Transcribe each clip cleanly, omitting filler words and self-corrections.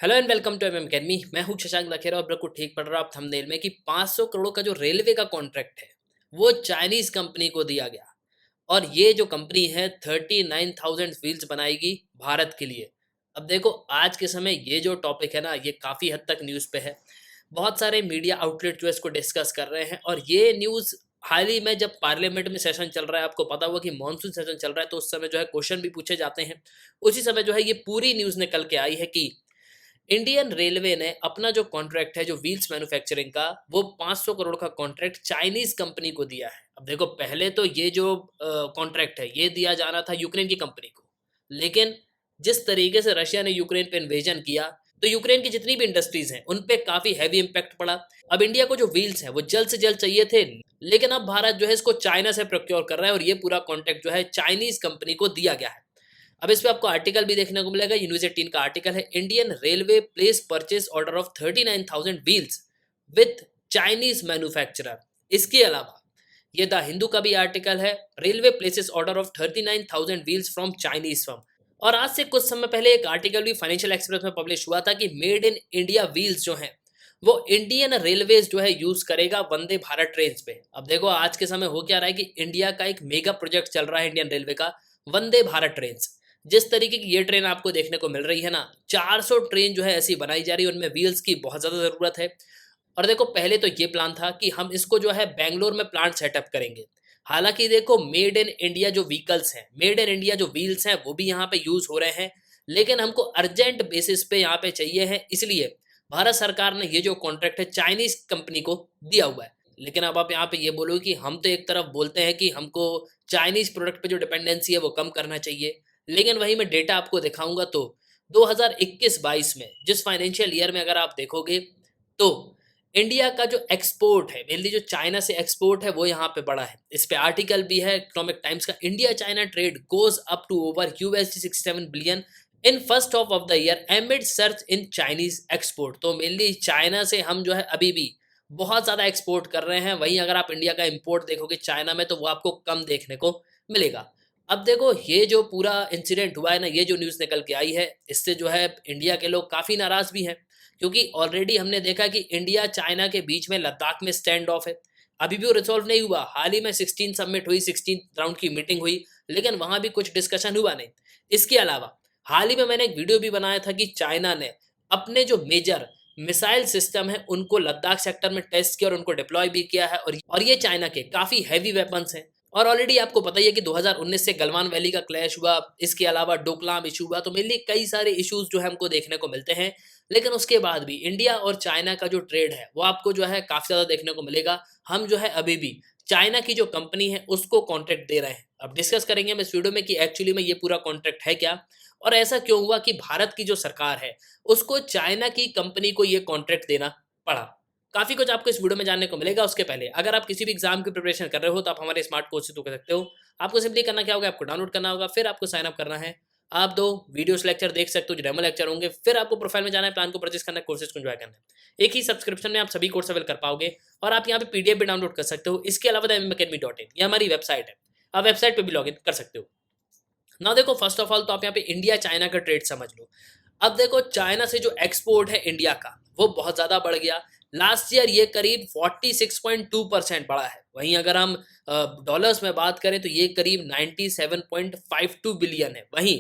Hello and welcome to MM Academy. मैं हूं शशांक लखेरा और बिल्कुल ठीक पढ़ रहा आप थंबनेल में कि 500 करोड़ का जो रेलवे का कॉन्ट्रैक्ट है वो चाइनीज कंपनी को दिया गया। और ये जो कंपनी है 39,000 व्हील्स बनाएगी भारत के लिए। अब देखो, आज के समय ये जो टॉपिक है ना, ये काफ़ी हद तक न्यूज़ पे है। बहुत सारे मीडिया आउटलेट जो है इसको डिस्कस कर रहे हैं और ये न्यूज़ हाल ही में जब पार्लियामेंट में सेशन चल रहा है, आपको पता हुआ कि मानसून सेशन चल रहा है, तो उस समय जो है क्वेश्चन भी पूछे जाते हैं। उसी समय जो है ये पूरी न्यूज़ निकल के आई है कि इंडियन रेलवे ने अपना जो कॉन्ट्रैक्ट है जो व्हील्स मैन्युफैक्चरिंग का, वो 500 करोड़ का कॉन्ट्रैक्ट चाइनीज कंपनी को दिया है। अब देखो, पहले तो ये जो कॉन्ट्रैक्ट है ये दिया जाना था यूक्रेन की कंपनी को, लेकिन जिस तरीके से रशिया ने यूक्रेन पे इन्वेजन किया, तो यूक्रेन की जितनी भी इंडस्ट्रीज हैं उन पे काफी हैवी इंपैक्ट पड़ा। अब इंडिया को जो व्हील्स हैं वो जल्द से जल्द चाहिए थे, लेकिन अब भारत जो है इसको चाइना से प्रोक्योर कर रहा है और ये पूरा कॉन्ट्रैक्ट जो है चाइनीज कंपनी को दिया गया है। अब इस पे आपको आर्टिकल भी देखने को मिलेगा, न्यूज 18 का आर्टिकल है, Indian railway place purchase order of 39,000 wheels with Chinese manufacturer. इसके अलावा ये द हिंदू का भी आर्टिकल है, railway places order of 39,000 wheels from Chinese firm. और आज से कुछ समय पहले एक आर्टिकल भी फाइनेंशियल एक्सप्रेस में पब्लिश हुआ था कि मेड इन इंडिया व्हील्स जो है वो इंडियन रेलवेज जो है यूज करेगा वंदे भारत ट्रेन पे। अब देखो, आज के समय हो क्या रहा है कि इंडिया का एक मेगा प्रोजेक्ट चल रहा है इंडियन रेलवे का, वंदे भारत ट्रेन। जिस तरीके की ये ट्रेन आपको देखने को मिल रही है ना, 400 ट्रेन जो है ऐसी बनाई जा रही है, उनमें व्हील्स की बहुत ज़्यादा ज़रूरत है। और देखो, पहले तो ये प्लान था कि हम इसको जो है बेंगलोर में प्लांट सेटअप करेंगे। हालांकि देखो, मेड इन इंडिया जो व्हीकल्स हैं, मेड इन इंडिया जो व्हील्स हैं, वो भी यहाँ पे यूज़ हो रहे हैं, लेकिन हमको अर्जेंट बेसिस पे यहाँ पे चाहिए है, इसलिए भारत सरकार ने ये जो कॉन्ट्रैक्ट है चाइनीज कंपनी को दिया हुआ है। लेकिन अब आप यहाँ पे ये बोलो कि हम तो एक तरफ बोलते हैं कि हमको चाइनीज प्रोडक्ट पे जो डिपेंडेंसी है वो कम करना चाहिए, लेकिन वही मैं डेटा आपको दिखाऊंगा तो 2021-22 में, जिस फाइनेंशियल ईयर में अगर आप देखोगे, तो इंडिया का जो एक्सपोर्ट है, मेनली जो चाइना से एक्सपोर्ट है, वो यहाँ पे बढ़ा है। इस पे आर्टिकल भी है इकोनॉमिक टाइम्स का, India China trade goes up to over $67 billion in first half of the year amid surge in Chinese export. तो मेनली चाइना से हम जो है अभी भी बहुत ज़्यादा एक्सपोर्ट कर रहे हैं, वहीं अगर आप इंडिया का इंपोर्ट देखोगे चाइना में, तो वो आपको कम देखने को मिलेगा। अब देखो, ये जो पूरा इंसिडेंट हुआ है ना, ये जो न्यूज़ निकल के आई है, इससे जो है इंडिया के लोग काफ़ी नाराज़ भी हैं, क्योंकि ऑलरेडी हमने देखा कि इंडिया चाइना के बीच में लद्दाख में स्टैंड ऑफ है। अभी भी वो रिजॉल्व नहीं हुआ। हाल ही में 16 समिट हुई, 16 राउंड की मीटिंग हुई, लेकिन वहाँ भी कुछ डिस्कशन हुआ नहीं। इसके अलावा हाल ही में मैंने एक वीडियो भी बनाया था कि चाइना ने अपने जो मेजर मिसाइल सिस्टम है उनको लद्दाख सेक्टर में टेस्ट किया और उनको डिप्लॉय भी किया है, और ये चाइना के काफ़ी हैवी वेपन्स हैं। और ऑलरेडी आपको पता ही है कि 2019 से गलवान वैली का क्लैश हुआ, इसके अलावा डोकलाम इशू हुआ, तो मेनली कई सारे इश्यूज जो है हमको देखने को मिलते हैं। लेकिन उसके बाद भी इंडिया और चाइना का जो ट्रेड है वो आपको जो है काफ़ी ज़्यादा देखने को मिलेगा। हम जो है अभी भी चाइना की जो कंपनी है उसको कॉन्ट्रैक्ट दे रहे हैं। अब डिस्कस करेंगे हम इस वीडियो में कि एक्चुअली में ये पूरा कॉन्ट्रैक्ट है क्या, और ऐसा क्यों हुआ कि भारत की जो सरकार है उसको चाइना की कंपनी को ये कॉन्ट्रैक्ट देना पड़ा। काफ़ी कुछ आपको इस वीडियो में जानने को मिलेगा। उसके पहले अगर आप किसी भी एग्जाम की प्रिपरेशन कर रहे हो तो आप हमारे स्मार्ट कोर्स से तो कर सकते हो। आपको सिंपली करना क्या होगा, आपको डाउनलोड करना होगा, फिर आपको साइन अप करना है। आप दो वीडियोस लेक्चर देख सकते हो जो डेमो लेक्चर होंगे, फिर आपको प्रोफाइल में जाना है, प्लान को परचेज करना है, कोर्सेज को एंजॉय करना है। एक ही सब्सक्रिप्शन में आप सभी कोर्स अवेल कर पाओगे और आप यहाँ पे पीडीएफ भी डाउनलोड कर सकते हो। इसके अलावा MMAcademy.in ये हमारी वेबसाइट है, आप वेबसाइट पर भी लॉग इन कर सकते हो ना। देखो, फर्स्ट ऑफ ऑल तो आप यहाँ पे इंडिया चाइना का ट्रेड समझ लो। अब देखो, चाइना से जो एक्सपोर्ट है इंडिया का वो बहुत ज़्यादा बढ़ गया। लास्ट ईयर ये करीब 46.2% बढ़ा है। वहीं अगर हम डॉलर्स में बात करें तो ये करीब 97.52 बिलियन है। वहीं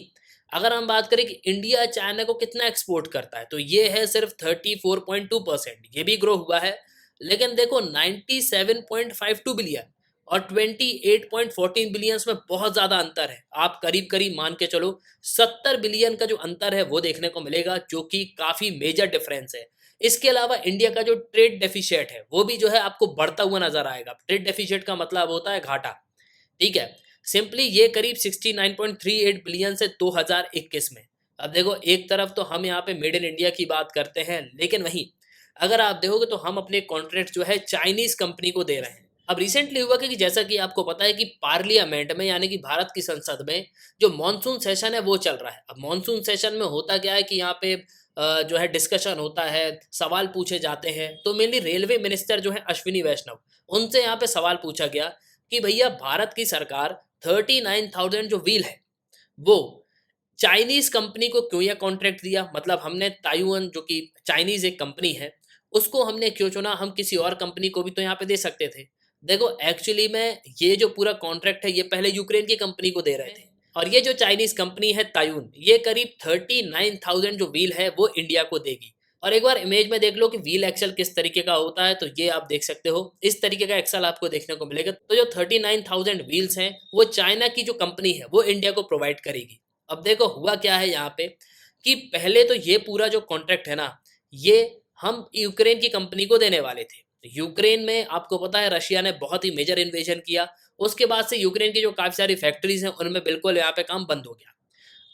अगर हम बात करें कि इंडिया चाइना को कितना एक्सपोर्ट करता है, तो ये है सिर्फ 34.2%। ये भी ग्रो हुआ है, लेकिन देखो 97.52 बिलियन और 28.14 बिलियंस में बहुत ज़्यादा अंतर है। आप करीब करीब मान के चलो 70 बिलियन का जो अंतर है वो देखने को मिलेगा, जो कि काफ़ी मेजर डिफरेंस है। इसके अलावा इंडिया का जो ट्रेड डेफिशिएट है वो भी जो है आपको बढ़ता हुआ नजर आएगा। ट्रेड डेफिशिएट का मतलब होता है घाटा, ठीक है। सिंपली ये करीब 69.38 बिलियन से 2021 में। अब देखो, एक तरफ तो हम यहाँ पे मेड इन इंडिया की बात करते हैं, लेकिन वहीं अगर आप देखोगे तो हम अपने कॉन्ट्रैक्ट जो है चाइनीज कंपनी को दे रहे हैं। अब रिसेंटली हुआ कि जैसा कि आपको पता है कि पार्लियामेंट में, यानी कि भारत की संसद में, जो मॉनसून सेशन है वो चल रहा है। अब मॉनसून सेशन में होता क्या है कि यहाँ पे जो है डिस्कशन होता है, सवाल पूछे जाते हैं। तो मेनली रेलवे मिनिस्टर जो है अश्विनी वैष्णव, उनसे यहाँ पे सवाल पूछा गया कि भैया, भारत की सरकार 39,000 जो व्हील है वो चाइनीज़ कंपनी को क्यों यह कॉन्ट्रैक्ट दिया? मतलब हमने ताइवान जो कि चाइनीज़ एक कंपनी है, उसको हमने क्यों चुना? हम किसी और कंपनी को भी तो यहाँ पे दे सकते थे। देखो एक्चुअली में ये जो पूरा कॉन्ट्रैक्ट है, ये पहले यूक्रेन की कंपनी को दे रहे थे और ये जो चाइनीज़ कंपनी है तायून, ये करीब 39,000 जो व्हील है, वो इंडिया को देगी। और एक बार इमेज में देख लो कि व्हील एक्सल किस तरीके का होता है, तो ये आप देख सकते हो। इस तरीके का एक्सल आपको देखने को मिलेगा। तो जो 39,000 व्हील्स हैं, वो चाइना की जो कंपनी है, वो इंडिया को प्रोवाइड करेगी। अब देखो हुआ क्या है यहाँ पे कि पहले तो ये पूरा जो कॉन्ट्रैक्ट है ना, ये हम यूक्रेन की कंपनी को देने वाले थे। तो यूक्रेन में आपको पता है रशिया ने बहुत ही मेजर इन्वेजन किया। उसके बाद से यूक्रेन की जो काफ़ी सारी फैक्ट्रीज़ हैं, उनमें बिल्कुल यहाँ पे काम बंद हो गया।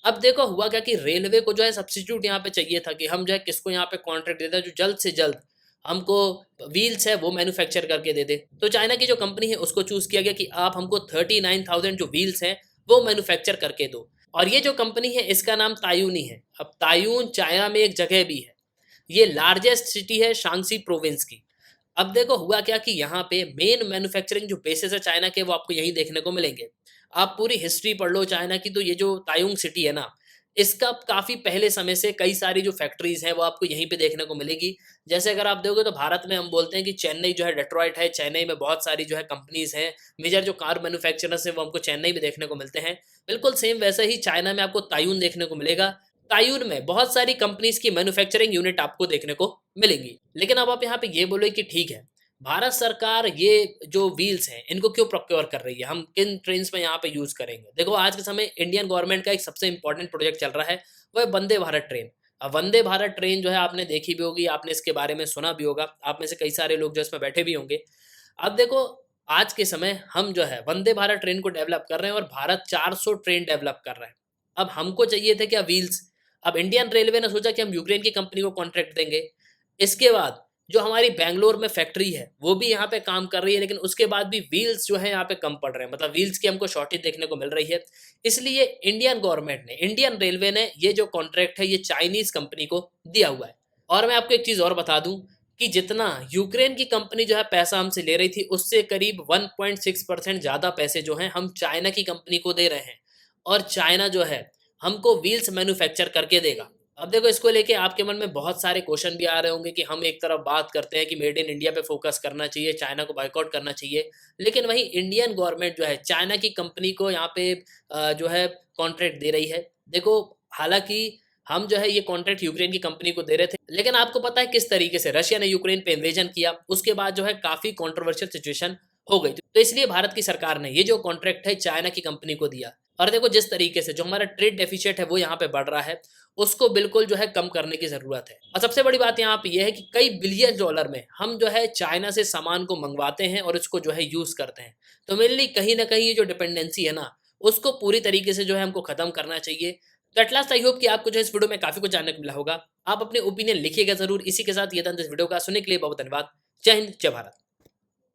अब देखो हुआ क्या कि रेलवे को जो है सब्स्टिट्यूट यहाँ पे चाहिए था कि हम जो है किसको यहाँ पे कॉन्ट्रैक्ट दे दें जो जल्द से जल्द हमको व्हील्स है वो मैन्युफैक्चर करके दे दे। तो चाइना की जो कंपनी है उसको चूज़ किया गया कि आप हमको 39,000 जो व्हील्स हैं वो मैन्युफैक्चर करके दो। और ये जो कंपनी है इसका नाम तायून ही है। अब तायून चाइना में एक जगह भी है। ये लार्जेस्ट सिटी है शांग्सी प्रोविंस की। अब देखो हुआ क्या कि यहाँ पे मेन मैन्युफैक्चरिंग जो बेसिस है चाइना के वो आपको यहीं देखने को मिलेंगे। आप पूरी हिस्ट्री पढ़ लो चाइना की, तो ये जो तायुंग सिटी है ना, इसका काफ़ी पहले समय से कई सारी जो फैक्ट्रीज़ हैं वो आपको यहीं पे देखने को मिलेगी। जैसे अगर आप देखोगे तो भारत में हम बोलते हैं कि चेन्नई जो है डेट्रॉइट है, चेन्नई में बहुत सारी जो है कंपनीज़ हैं, मेजर जो कार मैन्युफैक्चरर्स हैं वो हमको चेन्नई में देखने को मिलते हैं। बिल्कुल सेम वैसे ही चाइना में आपको तायुन देखने को मिलेगा। तायुन में बहुत सारी कंपनीज़ की मैन्युफैक्चरिंग यूनिट आपको देखने को मिलेंगी। लेकिन अब आप यहाँ पे ये बोलोगे कि ठीक है, भारत सरकार ये जो व्हील्स हैं इनको क्यों प्रोक्योर कर रही है, हम किन ट्रेन्स में यहाँ पे यूज़ करेंगे? देखो आज के समय इंडियन गवर्नमेंट का एक सबसे इंपॉर्टेंट प्रोजेक्ट चल रहा है, वो है वंदे भारत ट्रेन। अब वंदे भारत ट्रेन जो है आपने देखी भी होगी, आपने इसके बारे में सुना भी होगा, आप में से कई सारे लोग जो इसमें बैठे भी होंगे। अब देखो आज के समय हम जो है वंदे भारत ट्रेन को डेवलप कर रहे हैं और भारत 400 ट्रेन डेवलप कर रहा है। अब हमको चाहिए थे क्या व्हील्स? अब इंडियन रेलवे ने सोचा कि हम यूक्रेन की कंपनी को कॉन्ट्रैक्ट देंगे। इसके बाद जो हमारी बैंगलोर में फैक्ट्री है, वो भी यहाँ पे काम कर रही है, लेकिन उसके बाद भी व्हील्स जो है यहाँ पे कम पड़ रहे हैं, मतलब व्हील्स की हमको शॉर्टेज देखने को मिल रही है। इसलिए इंडियन गवर्नमेंट ने, इंडियन रेलवे ने ये जो कॉन्ट्रैक्ट है, ये चाइनीज़ कंपनी को दिया हुआ है। और मैं आपको एक चीज़ और बता दूँ कि जितना यूक्रेन की कंपनी जो है पैसा हमसे ले रही थी, उससे करीब 1.6% ज़्यादा पैसे जो हैं हम चाइना की कंपनी को दे रहे हैं और चाइना जो है हमको व्हील्स मैन्युफैक्चर करके देगा। अब देखो इसको लेके आपके मन में बहुत सारे क्वेश्चन भी आ रहे होंगे कि हम एक तरफ बात करते हैं कि मेड इन इंडिया पे फोकस करना चाहिए, चाइना को बायकॉट करना चाहिए, लेकिन वहीं इंडियन गवर्नमेंट जो है चाइना की कंपनी को यहाँ पे जो है कॉन्ट्रैक्ट दे रही है। देखो हालाँकि हम जो है ये कॉन्ट्रैक्ट यूक्रेन की कंपनी को दे रहे थे, लेकिन आपको पता है किस तरीके से रशिया ने यूक्रेन पे इन्वेजन किया, उसके बाद जो है काफ़ी कंट्रोवर्शियल सिचुएशन हो गई थी। तो इसलिए भारत की सरकार ने ये जो कॉन्ट्रैक्ट है चाइना की कंपनी को दिया। और देखो जिस तरीके से जो हमारा ट्रेड डेफिसिट है वो यहाँ पे बढ़ रहा है, उसको बिल्कुल जो है कम करने की ज़रूरत है। और सबसे बड़ी बात यहाँ पे ये है कि कई बिलियन डॉलर में हम जो है चाइना से सामान को मंगवाते हैं और इसको जो है यूज़ करते हैं। तो मेरे लिए कहीं न कहीं ये जो डिपेंडेंसी है ना, उसको पूरी तरीके से जो है हमको ख़त्म करना चाहिए। तो एट लास्ट आई होप कि आपको जो है इस वीडियो में काफ़ी कुछ जानने को मिला होगा। आप अपने ओपिनियन लिखिएगा ज़रूर। इसी के साथ ये था इस वीडियो का। सुनने के लिए बहुत धन्यवाद। जय हिंद, जय भारत।